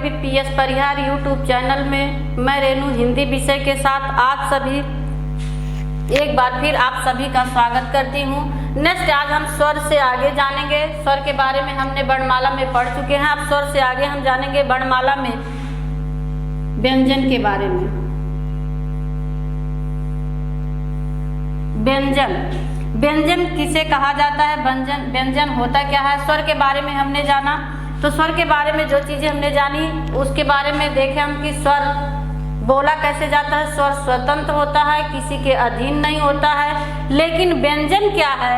With PS Parihar YouTube channel में मैं रेनू हिंदी विषय के साथ आप सभी एक बार फिर आप सभी का स्वागत करती हूँ। नेक्स्ट आज हम स्वर से आगे जानेंगे। स्वर के बारे में हमने वर्णमाला में पढ़ चुके हैं। अब स्वर से आगे हम जानेंगे वर्णमाला में व्यंजन के बारे में। व्यंजन किसे कहा जाता है, व्यंजन होता क्या है। स्वर के बारे में हमने जाना, तो स्वर के बारे में जो चीज़ें हमने जानी उसके बारे में देखें हम कि स्वर बोला कैसे जाता है। स्वर स्वतंत्र होता है, किसी के अधीन नहीं होता है। लेकिन व्यंजन क्या है,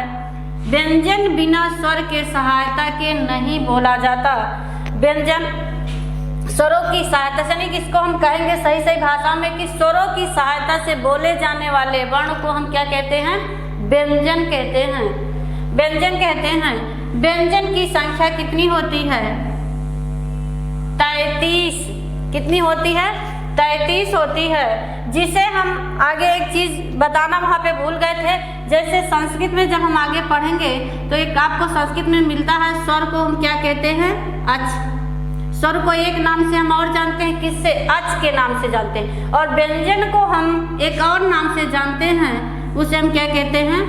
व्यंजन बिना स्वर के सहायता के नहीं बोला जाता। व्यंजन स्वरों की सहायता से, नहीं किसको हम कहेंगे सही भाषा में कि स्वरों की सहायता से बोले जाने वाले वर्ण को हम क्या कहते हैं, व्यंजन कहते हैं। व्यंजन कहते हैं। व्यंजन की संख्या कितनी होती है, 33। कितनी होती है, 33 होती है। जिसे हम आगे एक चीज बताना वहाँ पे भूल गए थे, जैसे संस्कृत में जब हम आगे पढ़ेंगे तो एक आपको संस्कृत में मिलता है, स्वर को हम क्या कहते हैं, अच। स्वर को एक नाम से हम और जानते हैं, किससे, अच के नाम से जानते हैं। और व्यंजन को हम एक और नाम से जानते हैं, उसे हम क्या कहते हैं,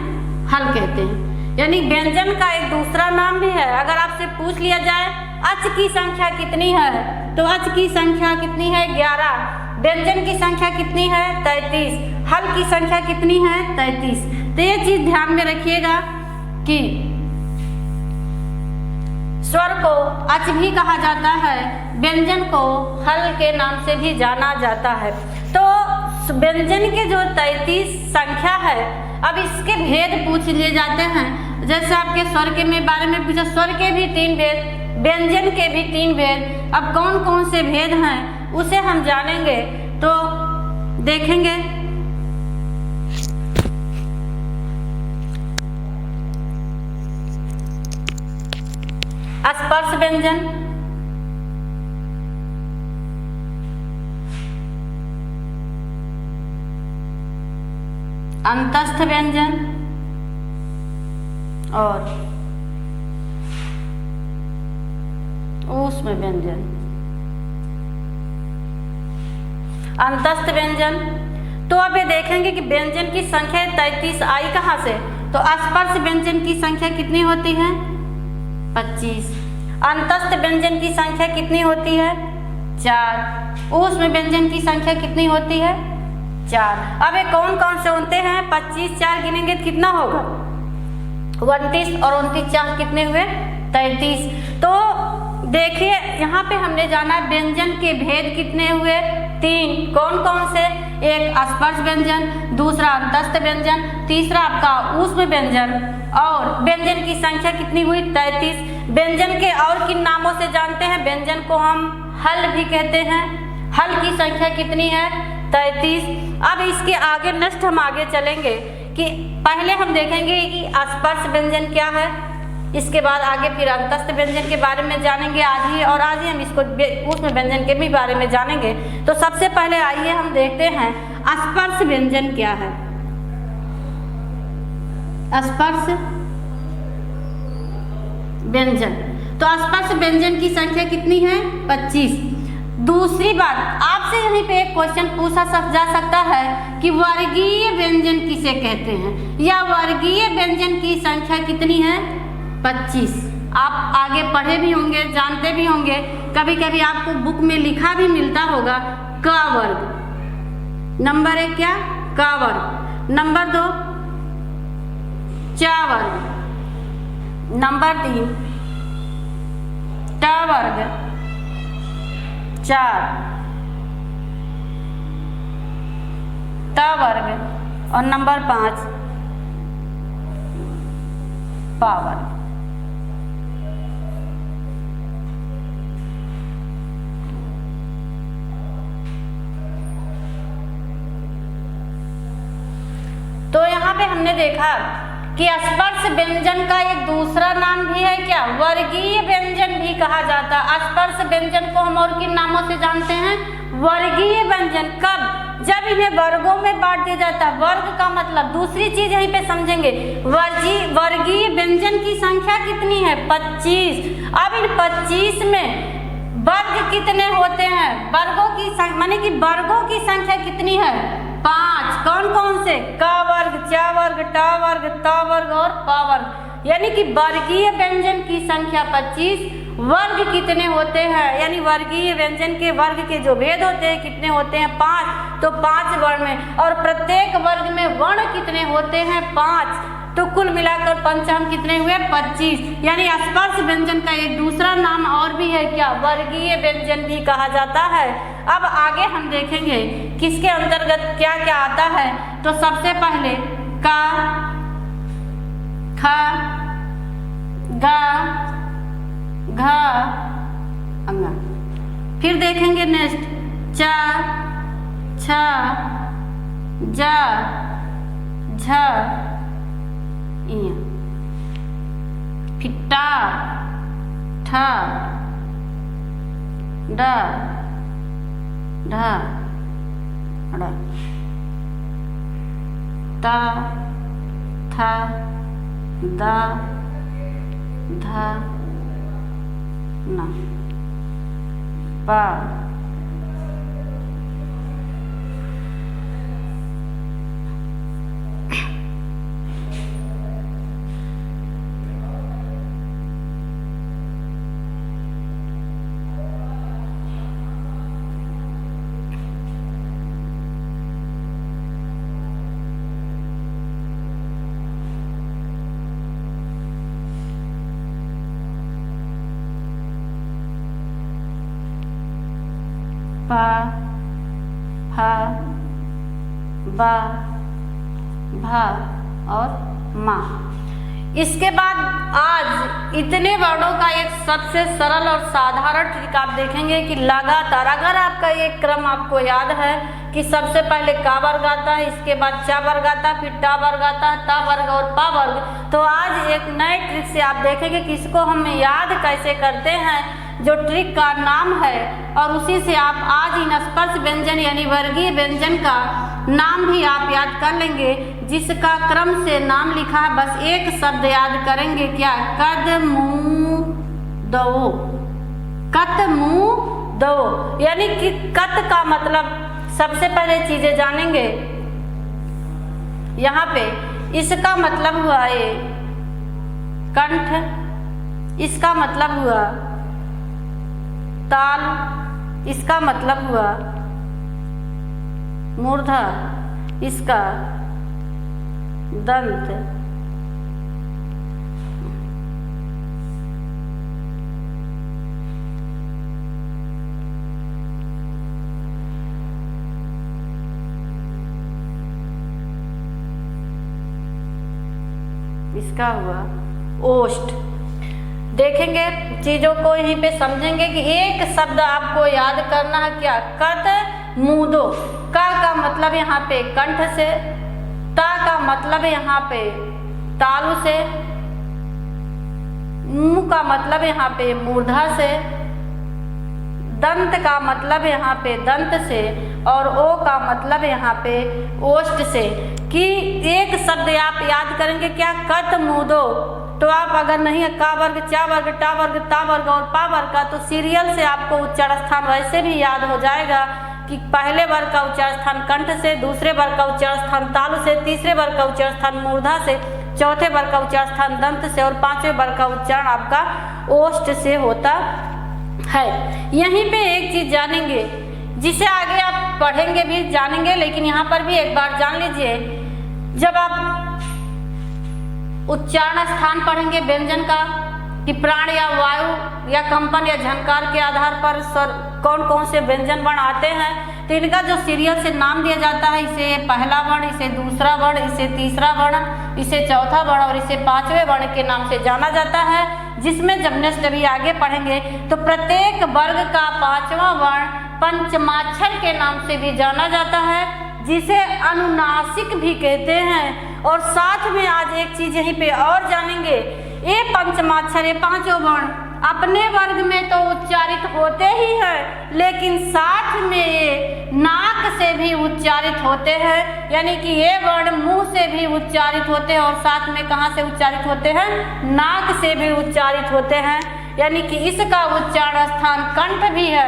हल कहते हैं। यानी व्यंजन का एक दूसरा नाम भी है। अगर आपसे पूछ लिया जाए अच की संख्या कितनी है, तो अच की संख्या कितनी है, 11। व्यंजन की संख्या कितनी है, 33। हल की संख्या कितनी है, 33। तो ये चीज ध्यान में रखिएगा कि स्वर को अच भी कहा जाता है, व्यंजन को हल के नाम से भी जाना जाता है। तो व्यंजन के जो 33 संख्या है, अब इसके भेद पूछ लिए जाते हैं। जैसे आपके स्वर के में बारे में पूछा, स्वर के भी 3 भेद, व्यंजन के भी 3 भेद। अब कौन कौन से भेद हैं उसे हम जानेंगे, तो देखेंगे। स्पर्श व्यंजन, अंतस्थ व्यंजन और ऊष्म व्यंजन। अंतस्थ व्यंजन, तो अब ये देखेंगे कि व्यंजन की संख्या 33 आई कहाँ से, तो स्पर्श व्यंजन की संख्या कितनी होती है, 25। अंतस्थ व्यंजन की संख्या कितनी होती है, 4। ऊष्म व्यंजन की संख्या कितनी होती है, 4। अब ये कौन कौन से होते हैं, 25 4 गिनेंगे तो कितना होगा, 29 और 29 4 कितने हुए, 33। तो देखिए यहाँ पे हमने जाना व्यंजन के भेद कितने हुए, 3। कौन कौन से, एक स्पर्श व्यंजन, दूसरा अंतस्थ व्यंजन, तीसरा आपका ऊष्म व्यंजन। और व्यंजन की संख्या कितनी हुई, 33। व्यंजन के और किन नामों से जानते हैं, व्यंजन को हम हल भी कहते हैं। हल की संख्या कितनी है, 33। अब इसके आगे नेक्स्ट हम आगे चलेंगे कि पहले हम देखेंगे कि स्पर्श व्यंजन क्या है, इसके बाद आगे फिर अंतस्थ व्यंजन के बारे में जानेंगे आज ही, और आज ही हम इसको ऊष्म व्यंजन के भी बारे में जानेंगे। तो सबसे पहले आइए हम देखते हैं स्पर्श व्यंजन क्या है। स्पर्श व्यंजन, तो स्पर्श व्यंजन की संख्या कितनी है, 25। दूसरी बात, आपसे यहीं पे एक क्वेश्चन पूछा जा सकता है कि वर्गीय व्यंजन किसे कहते हैं, या वर्गीय व्यंजन की संख्या कितनी है, 25। आप आगे पढ़े भी होंगे, जानते भी होंगे, कभी कभी आपको बुक में लिखा भी मिलता होगा क वर्ग। नंबर 1 क्या, क वर्ग। नंबर 2 च वर्ग। नंबर 3 ट वर्ग। 4 ट वर्ग। और नंबर 5 प वर्ग। तो यहाँ पे हमने देखा कि स्पर्श व्यंजन का एक दूसरा नाम भी है क्या, वर्गीय व्यंजन भी कहा जाता है। स्पर्श व्यंजन को हम और किन नामों से जानते हैं, वर्गीय व्यंजन। कब, जब इन्हें वर्गों में बांट दिया जाता है। वर्ग का मतलब, दूसरी चीज यहीं पे समझेंगे, वर्गीय व्यंजन की संख्या कितनी है, 25। अब इन 25 में वर्ग की कितने होते हैं? वर्गों की संख्या माने कि वर्गों की संख्या कितनी है? 5। कौन कौन से? क वर्ग, च वर्ग, ट वर्ग, त वर्ग और प वर्ग। यानी कि वर्गीय व्यंजन की संख्या 25। वर्ग कितने होते हैं? यानी वर्गीय व्यंजन के वर्ग के जो भेद होते हैं कितने होते हैं? 5। तो 5 वर्ण में, और प्रत्येक वर्ग में वर्ण कितने होते हैं? 5। तो कुल मिलाकर पंचांग कितने हुए? 25। यानी स्पर्श व्यंजन का एक दूसरा नाम और भी है क्या? वर्गीय व्यंजन भी कहा जाता है। अब आगे हम देखेंगे किसके अंतर्गत क्या क्या आता है। तो सबसे पहले का, ख, ग, घ, अंग। फिर देखेंगे नेक्स्ट च, छ, ज, झ, इ। फिर टा, ठ, ड, ढ, ढ़, त, थ, द, ध, न, प, फ, ह, ब, भ और म। इसके बाद आज इतने वर्णों का एक सबसे सरल और साधारण ट्रिक आप देखेंगे कि लगातार अगर आपका एक क्रम आपको याद है कि सबसे पहले का वर्ग आता है, इसके बाद च वर्ग आता है, फिर ट वर्ग आता है, त वर्ग और प वर्ग। तो आज एक नए ट्रिक से आप देखेंगे कि इसको हम याद कैसे करते हैं, जो ट्रिक का नाम है, और उसी से आप आज इन स्पर्श व्यंजन यानी वर्गीय व्यंजन का नाम भी आप याद कर लेंगे, जिसका क्रम से नाम लिखा है। बस एक शब्द याद करेंगे क्या? कद, मुँह, दो। कत, मुँह, दो। यानी कि कत का मतलब सबसे पहले चीजें जानेंगे। यहाँ पे इसका मतलब हुआ ये कंठ, इसका मतलब हुआ ताल, इसका मतलब हुआ मूर्धा, इसका दंत, इसका हुआ ओष्ठ। देखेंगे चीजों को यहीं पे समझेंगे कि एक शब्द आपको याद करना है क्या? कत, मुदो। का मतलब यहाँ पे कंठ से, ता का मतलब यहाँ पे तालु से, मुँह का मतलब यहाँ पे मूर्धा से, दंत का मतलब यहाँ पे दंत से, और ओ का मतलब यहाँ पे ओष्ठ से। कि एक शब्द आप याद करेंगे क्या? कत, मुदो। तो आप अगर नहीं है का वर्ग, चा वर्ग, टा वर्ग, ता वर्ग और पा वर्ग का, तो सीरियल से आपको उच्चारण स्थान वैसे भी याद हो जाएगा कि पहले वर्ग का उच्चारण स्थान कंठ से, दूसरे वर्ग का उच्चारण स्थान तालु से, तीसरे वर्ग का उच्चारण स्थान मूर्धा से, चौथे वर्ग का उच्चारण स्थान दंत से, और पांचवें वर्ग का उच्चारण आपका ओष्ठ से होता है। यहीं पे एक चीज जानेंगे जिसे आगे आप पढ़ेंगे भी जानेंगे, लेकिन यहाँ पर भी एक बार जान लीजिए। जब आप उच्चारण स्थान पढ़ेंगे व्यंजन का कि प्राण या वायु या कंपन या झंकार के आधार पर कौन कौन से व्यंजन वर्ण आते हैं, तो इनका जो सीरियल से नाम दिया जाता है, इसे पहला वर्ण, इसे दूसरा वर्ण, इसे तीसरा वर्ण, इसे चौथा वर्ण और इसे पांचवें वर्ण के नाम से जाना जाता है। जिसमें जब नेक्स्ट अभी आगे पढ़ेंगे तो प्रत्येक वर्ग का पांचवा वर्ण पंचमाक्षर के नाम से भी जाना जाता है, जिसे अनुनासिक भी कहते हैं। और साथ में आज एक चीज यहीं पे और जानेंगे, ये पंचमाक्षर, ये पांचों वर्ण अपने वर्ग में तो उच्चारित होते ही हैं, लेकिन साथ में ये नाक से भी उच्चारित होते हैं। यानी कि ये वर्ण मुंह से भी उच्चारित होते हैं और साथ में कहाँ से उच्चारित होते हैं? नाक से भी उच्चारित होते हैं। यानी कि इसका उच्चारण स्थान कंठ भी है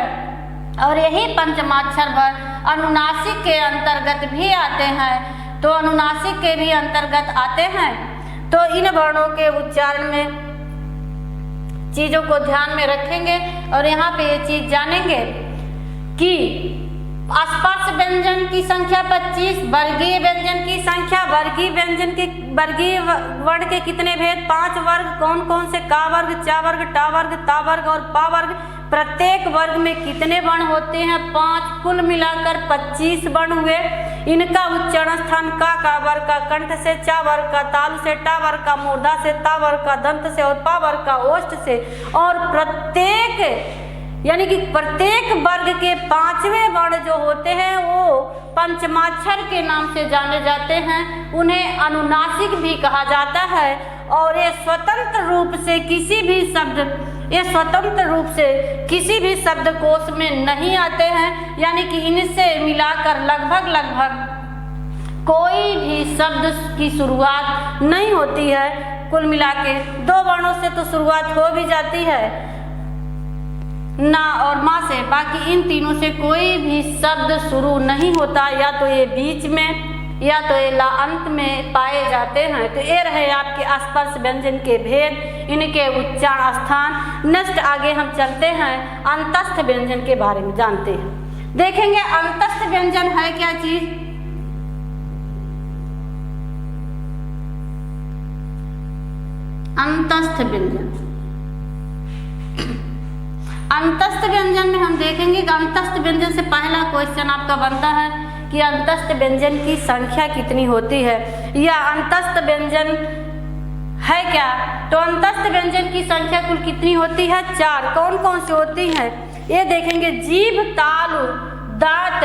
और यही पंचमाक्षर वर्ण अनुनासिक के अंतर्गत भी आते हैं। तो अनुनासिक के भी अंतर्गत आते हैं। तो इन वर्णों के उच्चारण में चीजों को ध्यान में रखेंगे और यहाँ पे ये चीज जानेंगे कि स्पर्श व्यंजन की संख्या 25, वर्गीय व्यंजन की संख्या, वर्गीय व्यंजन के वर्गीय वर्ण के कितने भेद, 5 वर्ग, कौन कौन से, का वर्ग, चा वर्ग, टा वर्ग, ता वर्ग और पा वर्ग, प्रत्येक वर्ग में कितने वर्ण होते हैं, 5, कुल मिलाकर 25 वर्ण हुए। इनका उच्चारण स्थान का वर्ग का कंठ से, चा वर्ग का तालु से, टा वर्ग का मूर्धा से, ता वर्ग का दंत से और पा वर्ग का ओष्ठ से। और प्रत्येक यानी कि प्रत्येक वर्ग के 5वें वर्ण जो होते हैं वो पंचमाक्षर के नाम से जाने जाते हैं। उन्हें अनुनासिक भी कहा जाता है। और ये स्वतंत्र रूप से किसी भी शब्दकोश में नहीं आते हैं। यानी कि इनसे मिलाकर लगभग कोई भी शब्द की शुरुआत नहीं होती है। कुल मिला के 2 वर्णों से तो शुरुआत हो भी जाती है, ना और माँ से, बाकी इन तीनों से कोई भी शब्द शुरू नहीं होता। या तो ये बीच में या तो ये ला अंत में पाए जाते हैं। तो ये रहे आपके स्पर्श व्यंजन के भेद, इनके उच्चारण स्थान। नेक्स्ट आगे हम चलते हैं अंतस्थ व्यंजन के बारे में जानते हैं। देखेंगे अंतस्थ व्यंजन है क्या चीज। अंतस्थ व्यंजन, अंतस्थ व्यंजन में हम देखेंगे कि अंतस्थ व्यंजन से पहला क्वेश्चन आपका बनता है कि अंतस्थ व्यंजन की संख्या कितनी होती है, या अंतस्थ व्यंजन है क्या। तो अंतस्थ व्यंजन की संख्या कुल कितनी होती है, 4। कौन कौन सी होती है ये देखेंगे। जीभ, तालु, दांत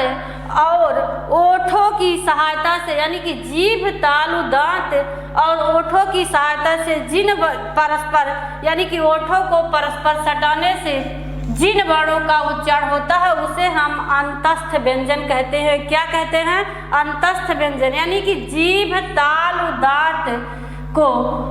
और ओठों की सहायता से, यानी कि जीभ, तालु, दांत और ओठों की सहायता से जिन परस्पर यानी कि ओठों को परस्पर सटाने से जिन वर्णों का उच्चारण होता है उसे हम अंतस्थ व्यंजन कहते हैं। क्या कहते हैं, अंतस्थ व्यंजन। यानी कि जीभ, तालु, दांत को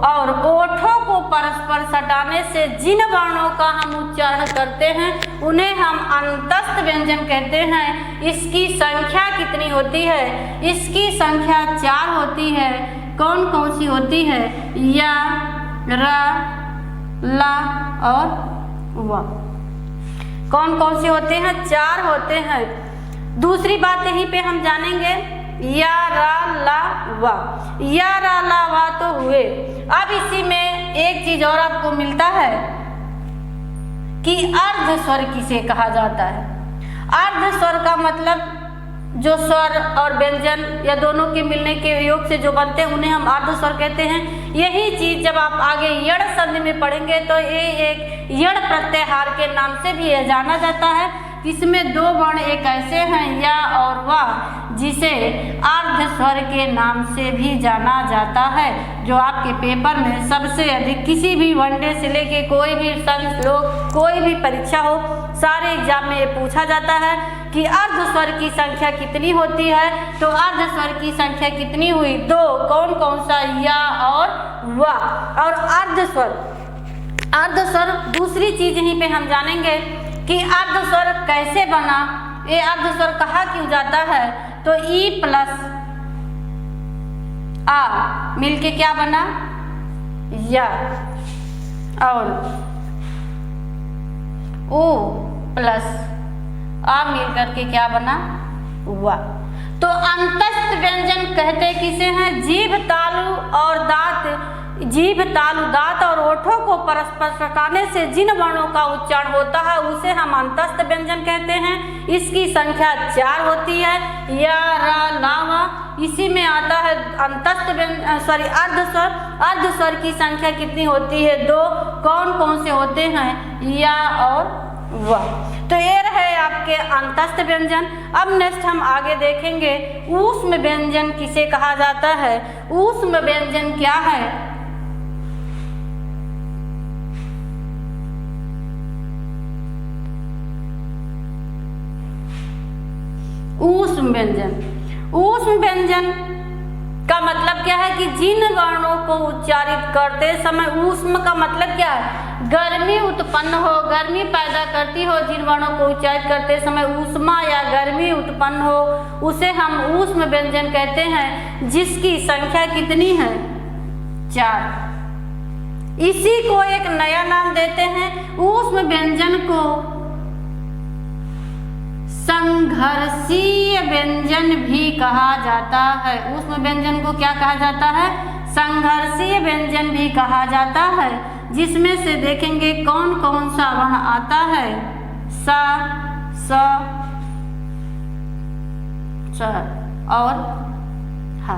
और ओठों को परस्पर सटाने से जिन वर्णों का हम उच्चारण करते हैं उन्हें हम अंतस्थ व्यंजन कहते हैं। इसकी संख्या कितनी होती है, इसकी संख्या 4 होती है। कौन कौन सी होती है, या, रा, ला और वा। कौन कौन से होते हैं, 4 होते हैं। दूसरी बात यहीं पे हम जानेंगे, या, रा, ला, वा। या, रा, ला, वा तो हुए। अब इसी में एक चीज और आपको मिलता है कि अर्ध स्वर किसे कहा जाता है। अर्ध स्वर का मतलब जो स्वर और व्यंजन या दोनों के मिलने के योग से जो बनते हैं उन्हें हम अर्ध स्वर कहते हैं। यही चीज जब आप आगे यण संधि में पढ़ेंगे तो ये एक यण प्रत्याहार के नाम से भी यह जाना जाता है। इसमें 2 वर्ण एक ऐसे हैं, या और वा, जिसे अर्ध स्वर के नाम से भी जाना जाता है। जो आपके पेपर में सबसे अधिक किसी भी वनडे से लेके कोई भी कोई भी परीक्षा हो, सारे एग्जाम में ये पूछा जाता है कि अर्ध स्वर की संख्या कितनी होती है। तो अर्ध स्वर की संख्या कितनी हुई, 2। कौन कौन सा, या और वा। और अर्ध स्वर दूसरी चीज यहीं पे हम जानेंगे कि अर्ध स्वर कैसे बना। ये अर्ध स्वर कहा क्यों जाता है, तो ई प्लस आ मिलके क्या बना, या, और ओ प्लस आ मिलकर के क्या बना, वा। तो अंतस्थ व्यंजन कहते किसे हैं, जीभ, तालु और दांत। जीभ, तालु, दांत और ओठों को परस्पर सटाने से जिन वर्णों का उच्चारण होता है उसे हम अंतस्थ व्यंजन कहते हैं। इसकी संख्या 4 होती है, या, रा, ला, वा। इसी में आता है अंतस्थ व्यंजन अर्ध स्वर की संख्या कितनी होती है, 2। कौन कौन से होते हैं, या और वा। तो ये रहे आपके अंतस्थ व्यंजन। अब नेक्स्ट हम आगे देखेंगे ऊष्म व्यंजन किसे कहा जाता है। ऊष्म व्यंजन क्या है, ऊष्म व्यंजन का मतलब क्या है कि जिन वर्णों को उच्चारित करते समय, ऊष्म का मतलब क्या है, गर्मी उत्पन्न हो, गर्मी पैदा करती हो जिन वर्णों को उच्चारित करते समय ऊष्मा या गर्मी उत्पन्न हो, उसे हम ऊष्म व्यंजन कहते हैं, जिसकी संख्या कितनी है? 4। इसी को एक नया नाम देते हैं, ऊष्म व्यंजन को संघर्षीय व्यंजन भी कहा जाता है। ऊष्म व्यंजन को क्या कहा जाता है? संघर्षीय व्यंजन भी कहा जाता है, जिसमें से देखेंगे कौन कौन सा वर्ण आता है। स, स, च और ह।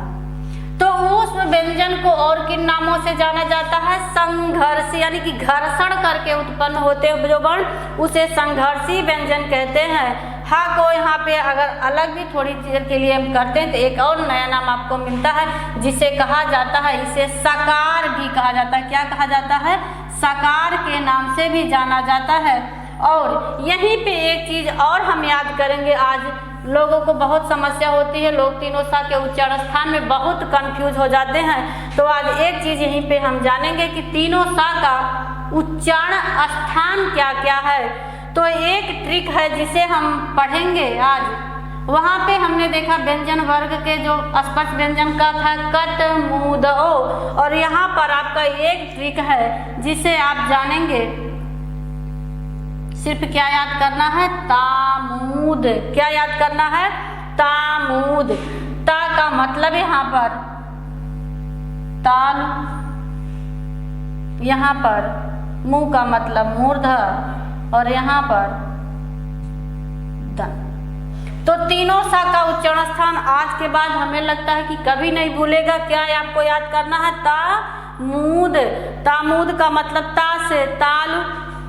तो ऊष्म व्यंजन को और किन नामों से जाना जाता है? संघर्षी, यानी कि घर्षण करके उत्पन्न होते हैं जो वर्ण, उसे संघर्षी व्यंजन कहते हैं। हा को यहाँ पे अगर अलग भी थोड़ी देर के लिए हम करते हैं तो एक और नया नाम आपको मिलता है, जिसे कहा जाता है, इसे सकार भी कहा जाता है। क्या कहा जाता है? सकार के नाम से भी जाना जाता है। और यहीं पे एक चीज और हम याद करेंगे, आज लोगों को बहुत समस्या होती है, लोग तीनों सा के उच्चारण स्थान में बहुत कंफ्यूज हो जाते हैं। तो आज एक चीज यहीं पे हम जानेंगे कि तीनों सा का उच्चारण स्थान क्या क्या है। तो एक ट्रिक है जिसे हम पढ़ेंगे आज। वहाँ पे हमने देखा व्यंजन वर्ग के जो स्पर्श व्यंजन का था कट, मू, द, ओ, और यहाँ पर आपका एक ट्रिक है जिसे आप जानेंगे। सिर्फ क्या याद करना है? तामूद। क्या याद करना है? तामूद। ता का मतलब यहाँ पर ताल, यहाँ पर मू का मतलब मूर्धन्य, और यहाँ पर द। तो तीनों सा का उच्चारण स्थान आज के बाद हमें लगता है कि कभी नहीं भूलेगा। क्या है आपको याद करना है? तामूद। तामूद का मतलब ता से ताल,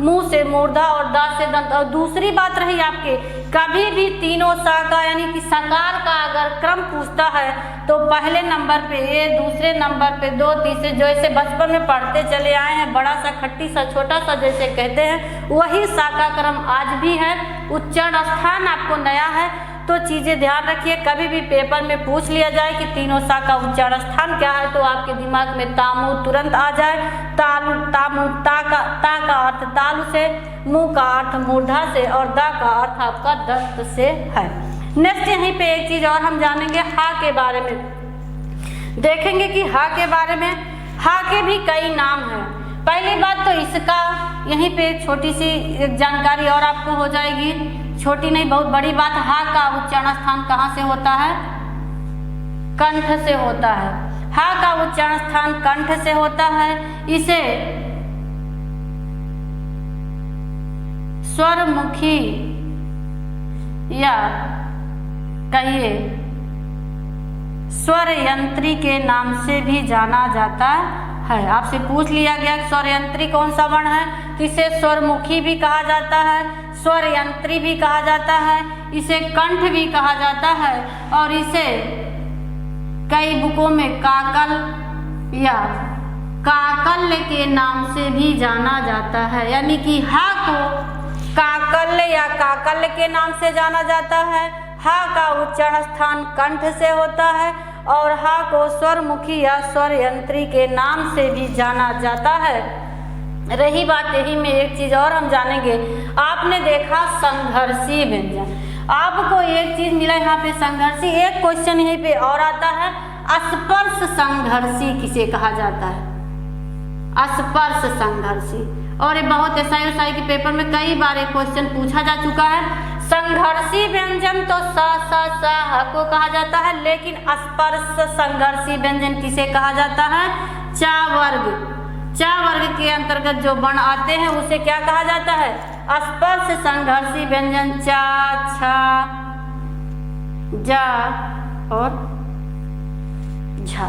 मुंह से मूर्धा और दा से दंत। और दूसरी बात रही आपके, कभी भी तीनों सा का यानी कि सकार का अगर क्रम पूछता है तो पहले नंबर पे ए, दूसरे नंबर पे 2, तीसरे, जैसे बचपन में पढ़ते चले आए हैं, बड़ा सा, खट्टी सा, छोटा सा जैसे कहते हैं, वही सा का क्रम आज भी है। उच्चारण स्थान आपको नया है तो चीजें ध्यान रखिए। कभी भी पेपर में पूछ लिया जाए कि तीनों सा का उच्चारण स्थान क्या है तो आपके दिमाग में तामू तुरंत आ जाए। तालु, तामू, ता का अर्थ तालु से, मुंह का अर्थ मूर्धा से, और दा का अर्थ आपका दस्त से है। नेक्स्ट यहीं पे एक चीज और हम जानेंगे, हा के बारे में देखेंगे कि हा के बारे में, हा के भी कई नाम हैं। पहली बात तो इसका यहीं पे छोटी सी एक जानकारी और आपको हो जाएगी, छोटी नहीं बहुत बड़ी बात। हा का उच्चारण स्थान कहाँ से होता है? कंठ से होता है। हा का उच्चारण स्थान कंठ से होता है। इसे स्वरमुखी या कहिए स्वर यंत्री के नाम से भी जाना जाता है। आपसे पूछ लिया गया स्वर यंत्री कौन सा वर्ण है, तो इसे स्वरमुखी भी कहा जाता है, स्वर यंत्री भी कहा जाता है, इसे कंठ भी कहा जाता है, और इसे कई बुकों में काकल या काकल्य के नाम से भी जाना जाता है। यानी कि हा को काकल्य या काकल्य के नाम से जाना जाता है। हा का उच्चारण स्थान कंठ से होता है और हा को स्वरमुखी या स्वर यंत्री के नाम से भी जाना जाता है। रही बात यही में एक चीज और हम जानेंगे, आपने देखा संघर्षी व्यंजन, आपको एक चीज मिला यहाँ पे संघर्षी। एक क्वेश्चन यहीं पे और आता है, स्पर्श संघर्षी किसे कहा जाता है? स्पर्श संघर्षी। और ये बहुत एसआई के पेपर में कई बार एक क्वेश्चन पूछा जा चुका है। संघर्षी व्यंजन तो स को कहा जाता है, लेकिन स्पर्श संघर्षी व्यंजन किसे कहा जाता है? चा वर्ग। चा वर्ग के अंतर्गत जो वर्ण आते हैं उसे क्या कहा जाता है? स्पर्श संघर्षी व्यंजन। चा, छा, जा और झा।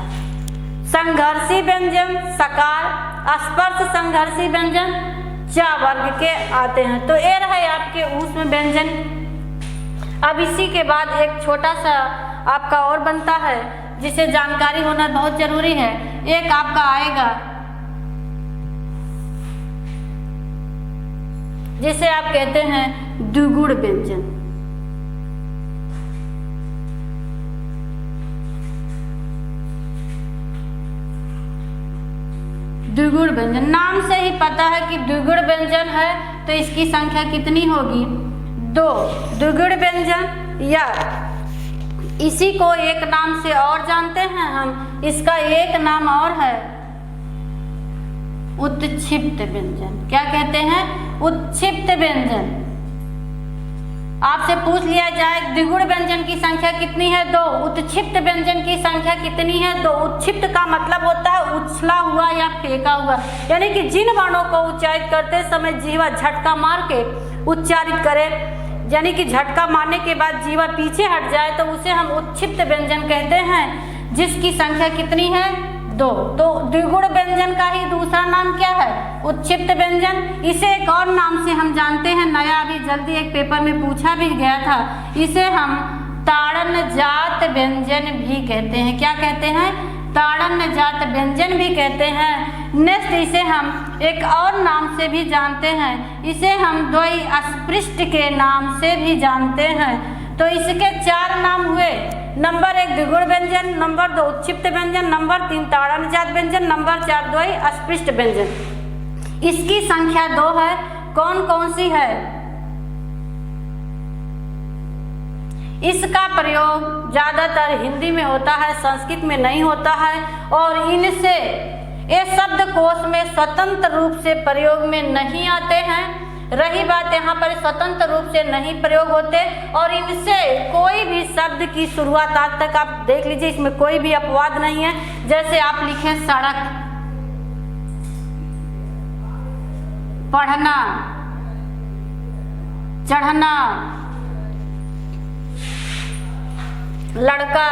संघर्षी व्यंजन सकार, स्पर्श संघर्षी व्यंजन चा वर्ग के आते हैं। तो ये रहे आपके ऊष्म व्यंजन। अब इसी के बाद एक छोटा सा आपका और बनता है जिसे जानकारी होना बहुत जरूरी है। एक आपका आएगा जिसे आप कहते हैं द्विगुण व्यंजन। द्विगुण व्यंजन। नाम से ही पता है कि द्विगुण व्यंजन है, तो इसकी संख्या कितनी होगी? 2। द्विगुण व्यंजन या इसी को एक नाम से और जानते हैं हम, इसका एक नाम और है उत्क्षिप्त व्यंजन। क्या कहते हैं? उत्क्षिप्त व्यंजन। आपसे पूछ लिया जाए द्विगुण व्यंजन की संख्या कितनी है? 2। उत्क्षिप्त व्यंजन की संख्या कितनी है? 2। उत्क्षिप्त का मतलब होता है उछला हुआ या फेंका हुआ, यानी कि जिन वर्णों को उच्चारित करते समय जीवा झटका मार के उच्चारित करे, यानी कि झटका मारने के बाद जीवा पीछे हट जाए, तो उसे हम उत्क्षिप्त व्यंजन कहते हैं, जिसकी संख्या कितनी है? 2। तो द्विगुण व्यंजन का ही दूसरा नाम क्या है? उत्क्षिप्त व्यंजन। इसे एक और नाम से हम जानते हैं, नया अभी जल्दी एक पेपर में पूछा भी गया था, इसे हम ताड़न जात व्यंजन भी कहते हैं। क्या कहते हैं? ताड़न जात व्यंजन भी कहते हैं। नेक्स्ट इसे हम एक और नाम से भी जानते हैं, इसे हम द्वयी अस्पृष्ट के नाम से भी जानते हैं। तो इसके 4 नाम हुए। नंबर 1 द्विगुण व्यंजन, नंबर 2 उत्क्षिप्त व्यंजन, नंबर 3 ताड़नजात व्यंजन, नंबर 4 द्वयी अस्पृष्ट व्यंजन। इसकी संख्या 2 है। कौन कौन सी है? इसका प्रयोग ज्यादातर हिंदी में होता है, संस्कृत में नहीं होता है, और इनसे ये शब्दकोश में स्वतंत्र रूप से प्रयोग में नहीं आते हैं। रही बात यहाँ पर स्वतंत्र रूप से नहीं प्रयोग होते, और इनसे कोई भी शब्द की शुरुआत आज तक आप देख लीजिए, इसमें कोई भी अपवाद नहीं है। जैसे आप लिखें सड़क, पढ़ना, चढ़ना, लड़का,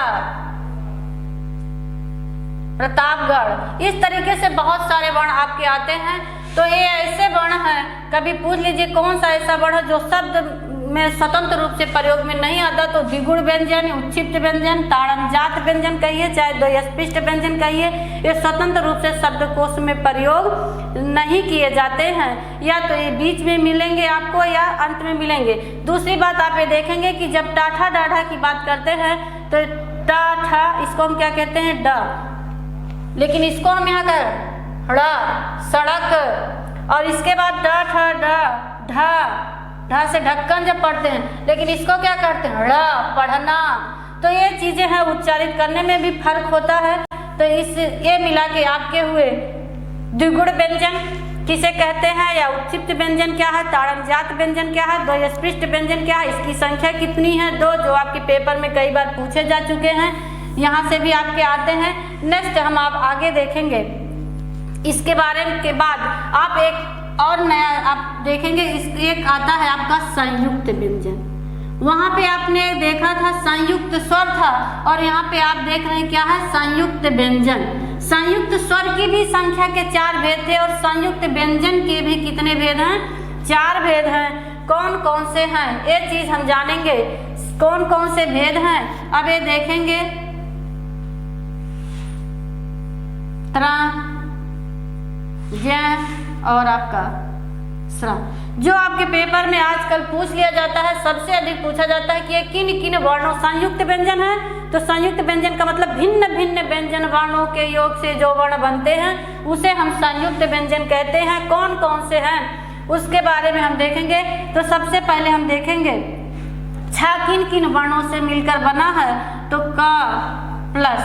प्रतापगढ़, इस तरीके से बहुत सारे वर्ण आपके आते हैं। तो ये ऐसे वर्ण हैं, कभी पूछ लीजिए कौन सा ऐसा वर्ण है जो शब्द में स्वतंत्र रूप से प्रयोग में नहीं आता, तो द्विगुण व्यंजन, उत्क्षिप्त व्यंजन, ताड़नजात व्यंजन कहिए, चाहे द्वयी अस्पृष्ट व्यंजन कहिए, ये स्वतंत्र रूप से शब्दकोश में प्रयोग नहीं किए जाते हैं, या तो ये बीच में मिलेंगे आपको या अंत में मिलेंगे। दूसरी बात आप ये देखेंगे कि जब टाठा डाढ़ा की बात करते हैं तो टाठा इसको हम क्या कहते हैं? ड, लेकिन इसको हम यहाँ कर ड़, सड़क, और इसके बाद ड ठ ड ढ, ढ से ढक्कन जब पढ़ते हैं, लेकिन इसको क्या करते हैं? ड़, पढ़ना। तो ये चीजें हैं, उच्चारित करने में भी फर्क होता है। तो इस ये मिला के आपके हुए द्विगुण व्यंजन किसे कहते हैं, या उत्क्षिप्त व्यंजन क्या है, ताड़नजात व्यंजन क्या है, द्वयी अस्पृष्ट व्यंजन क्या है, इसकी संख्या कितनी है? 2, जो आपके पेपर में कई बार पूछे जा चुके हैं, यहाँ से भी आपके आते हैं। नेक्स्ट हम आप आगे देखेंगे, इसके बारे के बाद आप एक और नया आप देखेंगे, इस एक आता है आपका संयुक्त व्यंजन। वहाँ पे आपने देखा था संयुक्त स्वर था, और यहाँ पे आप देख रहे हैं क्या है? संयुक्त व्यंजन। संयुक्त स्वर की भी संख्या के 4 भेद थे, और संयुक्त व्यंजन के भी कितने भेद हैं? 4 भेद हैं। कौन कौन से हैं ये चीज हम जानेंगे, कौन कौन से भेद हैं अब ये देखेंगे। त्रा, जय और आपका स्रा, जो आपके पेपर में आजकल पूछ लिया जाता है, सबसे अधिक पूछा जाता है कि ये किन किन वर्णों संयुक्त व्यंजन है। तो संयुक्त व्यंजन का मतलब भिन्न भिन्न व्यंजन वर्णों के योग से जो वर्ण बनते हैं उसे हम संयुक्त व्यंजन कहते हैं। कौन कौन से हैं उसके बारे में हम देखेंगे। तो सबसे पहले हम देखेंगे छा किन किन वर्णों से मिलकर बना है। तो क प्लस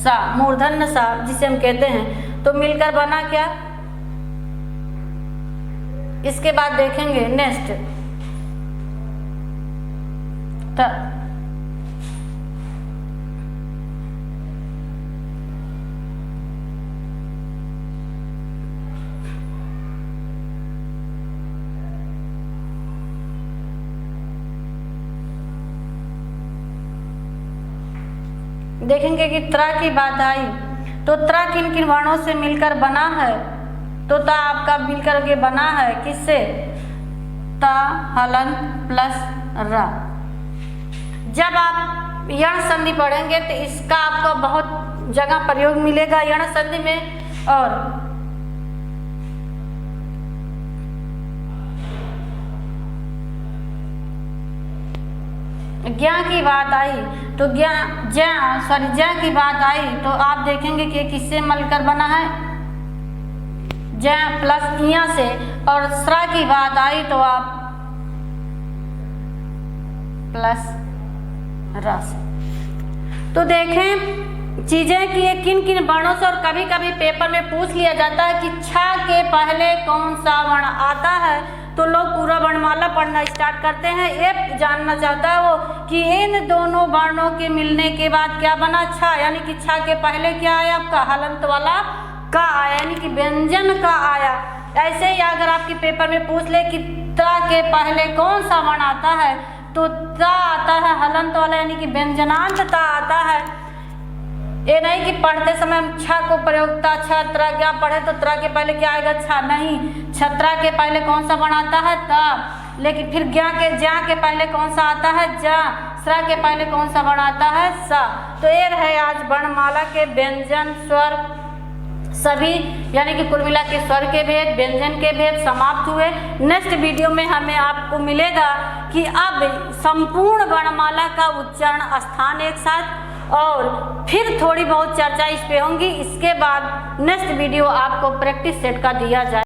सा, मूर्धन्य सा जिसे हम कहते हैं, तो मिलकर बना क्या। इसके बाद देखेंगे नेक्स्ट देखेंगे कि त्रा की बात आई तो त्रा किन किन वर्णों से मिलकर बना है। तो ता आपका मिलकर के बना है किससे, ता हलन प्लस रा। जब आप यण संधि पढ़ेंगे तो इसका आपको बहुत जगह प्रयोग मिलेगा यण संधि में। और ज्ञा की बात आई तो ज्ञा की बात आई तो आप देखेंगे कि किससे मिलकर बना है, ज प्लस इया से और स्रा की बात आई तो आप प्लस रस। तो देखें चीजें कि ये किन किन वर्णों से, और कभी कभी पेपर में पूछ लिया जाता है कि छ के पहले कौन सा वर्ण आता है, तो लोग पूरा वर्णमाला पढ़ना स्टार्ट करते हैं। ये जानना चाहता है वो कि इन दोनों वर्णों के मिलने के बाद क्या बना, छ, यानी कि छ के पहले क्या आया आपका हलंत वाला का आया, यानी कि व्यंजन का आया। ऐसे ही अगर आपके पेपर में पूछ ले कि त्र के पहले कौन सा वर्ण आता है, तो त्र आता है हलंत वाला, यानी कि व्यंजनांत ता आता है। ये नहीं कि पढ़ते समय हम छ को प्रयोगता छ त्र क्या पढ़े तो त्र के पहले क्या आएगा छ, नहीं, छत्रा के पहले कौन सा वर्ण आता है त, लेकिन फिर ज्ञा के पहले कौन सा आता है ज, स्रा के पहले कौन सा वर्ण आता है स। तो ये रहे आज वर्णमाला के व्यंजन स्वर सभी, यानी कि कुल मिला के स्वर के भेद व्यंजन के भेद समाप्त हुए। नेक्स्ट वीडियो में हमें आपको मिलेगा कि अब संपूर्ण वर्णमाला का उच्चारण स्थान एक साथ, और फिर थोड़ी बहुत चर्चा इस पे होंगी। इसके बाद नेक्स्ट वीडियो आपको प्रैक्टिस सेट का दिया जाए।